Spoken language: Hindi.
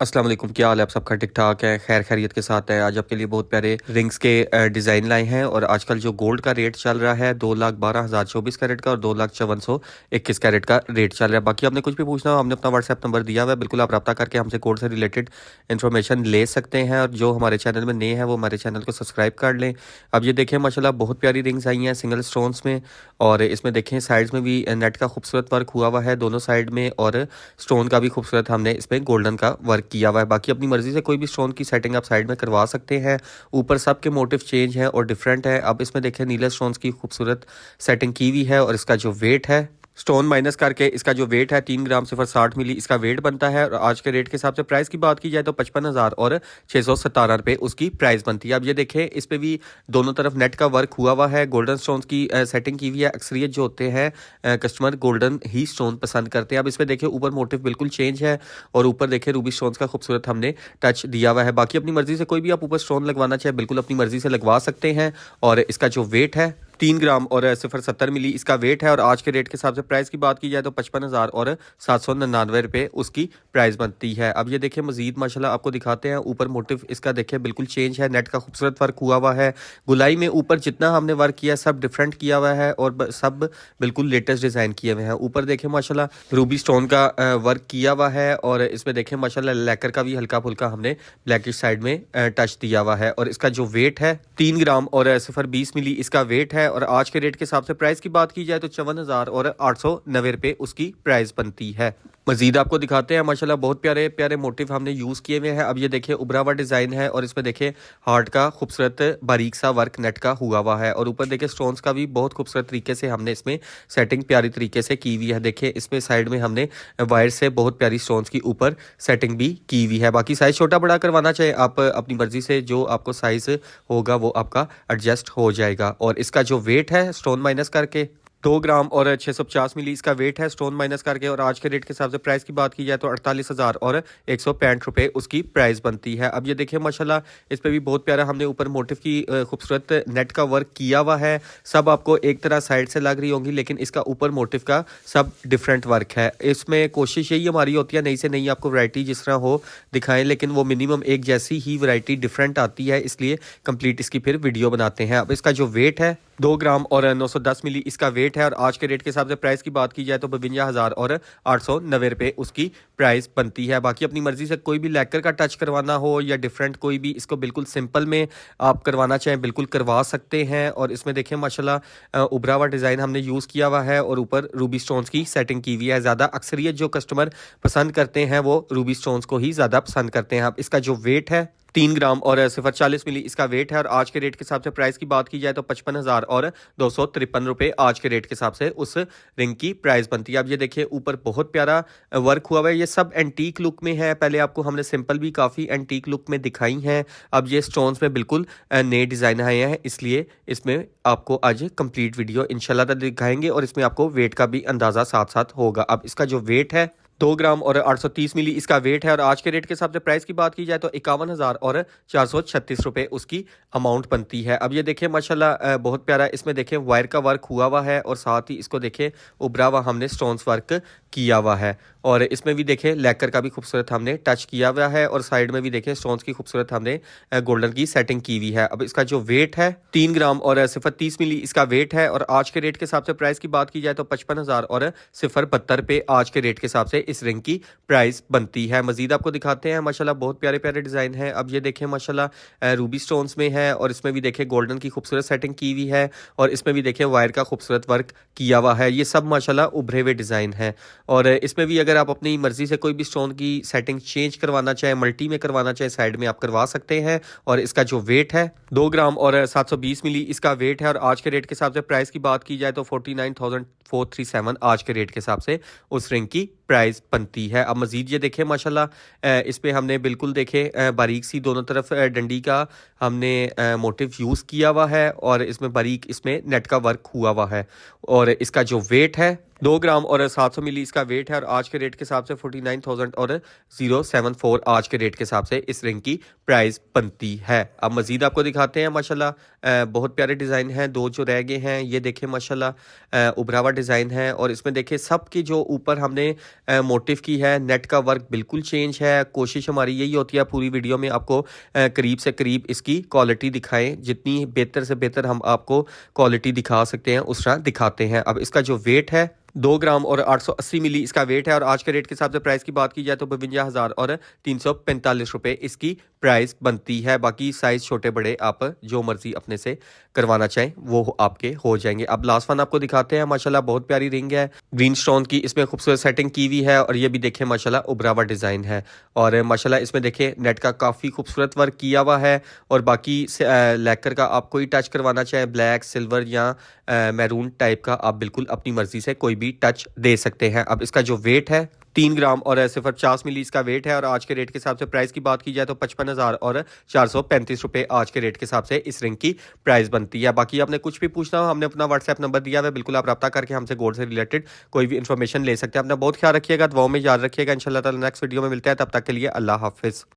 अस्सलाम वालेकुम, क्या हाल है? आप सबका ठीक ठाक है? खैर खैरियत के साथ है। आज आपके लिए बहुत प्यारे रिंग्स के डिज़ाइन लाए हैं। और आजकल जो गोल्ड का रेट चल रहा है 2,12,000 24 कैरेट का और 2,54,21 कैरेट का रेट चल रहा है। बाकी आपने कुछ भी पूछना हो, हमने अपना व्हाट्सएप नंबर दिया हुआ है, बिल्कुल आप रब्ता करके हमसे गोल्ड से रिलेटेड इन्फॉर्मेशन ले सकते हैं। और जो हमारे चैनल में नए हैं वो हमारे चैनल को सब्सक्राइब कर लें। अब ये देखें माशाल्लाह बहुत प्यारी रिंग्स आई हैं सिंगल स्टोन्स में। और इसमें देखें साइड्स में भी नेट का खूबसूरत वर्क हुआ हुआ है दोनों साइड में, और स्टोन का भी खूबसूरत हमने इसमें गोल्डन का वर्क किया हुआ है। बाकी अपनी मर्जी से कोई भी स्टोन की सेटिंग आप साइड में करवा सकते हैं। ऊपर सबके मोटिव चेंज है और डिफरेंट है। अब इसमें देखें नीले स्टोन्स की खूबसूरत सेटिंग की हुई है। और इसका जो वेट है स्टोन माइनस करके इसका जो वेट है 3 ग्राम 0.60 मिली इसका वेट बनता है। और आज के रेट के हिसाब से प्राइस की बात की जाए तो 55,617 रुपये उसकी प्राइस बनती है। अब ये देखें इस पर भी दोनों तरफ नेट का वर्क हुआ हुआ है, गोल्डन स्टोन्स की सेटिंग की हुई है। अक्सरियत जो होते हैं कस्टमर गोल्डन ही स्टोन पसंद करते हैं। अब इसमें देखें ऊपर मोटिव बिल्कुल चेंज है और ऊपर देखें रूबी स्टोन्स का खूबसूरत हमने टच दिया हुआ है। बाकी अपनी मर्जी से कोई भी आप ऊपर स्टोन लगवाना चाहे बिल्कुल अपनी मर्जी से लगवा सकते हैं। और इसका जो वेट है 3 ग्राम और 0.70 मिली इसका वेट है। और आज के रेट के हिसाब से प्राइस की बात की जाए तो 55,799 रुपये उसकी प्राइस बनती है। अब ये देखें मजीद माशाल्लाह आपको दिखाते हैं। ऊपर मोटिव इसका देखें बिल्कुल चेंज है, नेट का खूबसूरत वर्क हुआ हुआ है। गुलाई में ऊपर जितना हमने वर्क किया सब डिफरेंट किया हुआ है और सब बिल्कुल लेटेस्ट डिज़ाइन किए हुए हैं। ऊपर देखें माशाल्लाह रूबी स्टोन का वर्क किया हुआ है। और इसमें देखें माशाल्लाह लैकर का भी हल्का फुल्का हमने ब्लैकिश साइड में टच दिया हुआ है। और इसका जो वेट है 3 ग्राम और 0.20 मिली इसका वेट है। और आज के रेट के हिसाब से प्राइस की बात की जाए तो 54,890 रुपये उसकी प्राइस बनती है। मजीद आपको दिखाते हैं माशाल्लाह बहुत प्यारे प्यारे मोटिव हमने यूज़ किए हुए हैं। अब ये देखिए उभरा हुआ डिज़ाइन है और इसमें देखिए हार्ट का खूबसूरत बारीक सा वर्क नेट का हुआ हुआ है। और ऊपर देखिए स्टोन्स का भी बहुत खूबसूरत तरीके से हमने इसमें सेटिंग प्यारी तरीके से की हुई है। देखिए इसमें साइड में हमने वायर से बहुत प्यारी स्टोन्स की ऊपर सेटिंग भी की हुई है। बाकी साइज़ छोटा बड़ा करवाना चाहे आप अपनी मर्जी से, जो आपको साइज़ होगा वो आपका एडजस्ट हो जाएगा। और इसका जो वेट है स्टोन माइनस करके 2 ग्राम और 650 मिली इसका वेट है स्टोन माइनस करके। और आज के रेट के हिसाब से प्राइस की बात की जाए तो 48,165 रुपये उसकी प्राइस बनती है। अब ये देखिए माशाल्लाह इस पर भी बहुत प्यारा हमने ऊपर मोटिव की खूबसूरत नेट का वर्क किया हुआ है। सब आपको एक तरह साइड से लग रही होंगी लेकिन इसका ऊपर मोटिव का सब डिफरेंट वर्क है। इसमें कोशिश यही हमारी होती है नई से नई आपको वैरायटी जिस तरह हो दिखाएं, लेकिन वो मिनिमम एक जैसी ही वैरायटी डिफरेंट आती है, इसलिए कंप्लीट इसकी फिर वीडियो बनाते हैं। अब इसका जो वेट है 2 ग्राम और 910 मिली इसका वेट है। और आज के रेट के हिसाब से प्राइस की बात की जाए तो 52,890 रुपये उसकी प्राइस बनती है। बाकी अपनी मर्जी से कोई भी लैकर का टच करवाना हो या डिफरेंट कोई भी इसको बिल्कुल सिंपल में आप करवाना चाहें बिल्कुल करवा सकते हैं। और इसमें देखें माशाल्लाह उभरा हुआ डिज़ाइन हमने यूज़ किया हुआ है और ऊपर रूबी स्टोन्स की सेटिंग की हुई है। ज़्यादा अक्सरियत जो कस्टमर पसंद करते हैं वो रूबी स्टोन्स को ही ज़्यादा पसंद करते हैं। अब इसका जो वेट है 3 ग्राम और 0.40 मिली इसका वेट है। और आज के रेट के हिसाब से प्राइस की बात की जाए तो 55,253 रुपये आज के रेट के हिसाब से उस रिंग की प्राइस बनती है। अब ये देखिए ऊपर बहुत प्यारा वर्क हुआ हुआ है, ये सब एंटीक लुक में है। पहले आपको हमने सिंपल भी काफ़ी एंटीक लुक में दिखाई हैं, अब ये स्टोन्स में बिल्कुल नए डिज़ाइन आए हैं, इसलिए इसमें आपको आज कंप्लीट वीडियो इंशाल्लाह दिखाएंगे और इसमें आपको वेट का भी अंदाज़ा साथ साथ होगा। अब इसका जो वेट है 2 ग्राम और 830 मिली इसका वेट है। और आज के रेट के हिसाब से प्राइस की बात की जाए तो 51,436 रुपये उसकी अमाउंट बनती है। अब ये देखें माशाल्लाह बहुत प्यारा इसमें देखें वायर का वर्क हुआ हुआ है और साथ ही इसको देखें उभरा हुआ हमने स्टोन्स वर्क किया हुआ है। और इसमें भी देखें लैकर का भी खूबसूरत हमने टच किया हुआ है और साइड में भी देखें स्टोन्स की खूबसूरत हमने गोल्डन की सेटिंग की हुई है। अब इसका जो वेट है 3 ग्राम और 0.30 मिली इसका वेट है। और आज के रेट के हिसाब से प्राइस की बात की जाए तो 55,072 रुपये आज के रेट के हिसाब से इस रिंग की प्राइस बनती है। मजीद आपको दिखाते हैं माशाल्लाह बहुत प्यारे प्यारे डिज़ाइन है। अब ये देखें माशाल्लाह रूबी स्टोन्स में है और इसमें भी देखें गोल्डन की खूबसूरत सेटिंग की हुई है और इसमें भी देखें वायर का खूबसूरत वर्क किया हुआ है। ये सब माशाल्लाह उभरे हुए डिज़ाइन है। और इसमें भी अगर आप अपनी मर्जी से कोई भी स्टोन की सेटिंग चेंज करवाना चाहे, मल्टी में करवाना चाहे, साइड में आप करवा सकते हैं। और इसका जो वेट है 2 ग्राम और 720 मिली इसका वेट है। और आज के रेट के हिसाब से प्राइस की बात की जाए तो 49,437 आज के रेट के हिसाब से उस रिंग की प्राइस बनती है। अब मजीद ये देखें माशाल्लाह इस पे हमने बिल्कुल देखे बारीक सी दोनों तरफ डंडी का हमने मोटिव यूज़ किया हुआ है और इसमें बारीक इसमें नेट का वर्क हुआ हुआ है। और इसका जो वेट है 2 ग्राम और 700 मिली इसका वेट है और आज के रेट के हिसाब से 49,000 और 074 आज के रेट के हिसाब से इस रिंग की प्राइस बनती है। अब मज़ीद आपको दिखाते हैं माशाल्लाह बहुत प्यारे डिज़ाइन हैं। दो जो रह गए हैं ये देखें माशाल्लाह उभरा हुआ डिज़ाइन है और इसमें देखें सब की जो ऊपर हमने मोटिव की है नेट का वर्क बिल्कुल चेंज है। कोशिश हमारी यही होती है पूरी वीडियो में आपको करीब से करीब इसकी क्वालिटी दिखाएं, जितनी बेहतर से बेहतर हम आपको क्वालिटी दिखा सकते हैं उस तरह दिखाते हैं। अब इसका जो वेट है 2 ग्राम और 880 मिली इसका वेट है और आज के रेट के हिसाब से प्राइस की बात की जाए तो 52,000 और 345 रुपए इसकी प्राइस बनती है। बाकी साइज़ छोटे बड़े आप जो मर्जी अपने से करवाना चाहें वो आपके हो जाएंगे। अब लास्ट वन आपको दिखाते हैं। माशाल्लाह बहुत प्यारी रिंग है ग्रीन स्टोन की, इसमें खूबसूरत सेटिंग की हुई है और ये भी देखें माशाल्लाह उभरा हुआ डिज़ाइन है और माशाल्लाह इसमें देखें नेट का काफ़ी खूबसूरत वर्क किया हुआ है और बाकी लैकर का आप कोई टच करवाना चाहे ब्लैक सिल्वर या मैरून टाइप का आप बिल्कुल अपनी मर्जी से कोई भी टच दे सकते हैं। अब इसका जो वेट है 3 ग्राम और 50 मिली इसका वेट है और आज के रेट के हिसाब से प्राइस की बात की जाए तो 55,000 और 435 रुपए आज के रेट के हिसाब से इस रिंग की प्राइस बनती है। बाकी आपने कुछ भी पूछना हो हमने अपना व्हाट्सएप नंबर दिया हुआ है, बिल्कुल आप रब्ता करके हमसे गोल्ड से रिलेटेड कोई भी इन्फॉर्मेशन ले सकते हैं। अपना बहुत ख्याल रखिएगा, दुआओं में याद रखिएगा। इंशाल्लाह ताला नेक्स्ट वीडियो में मिलते हैं, तब तक के लिए अल्लाह हाफिज़।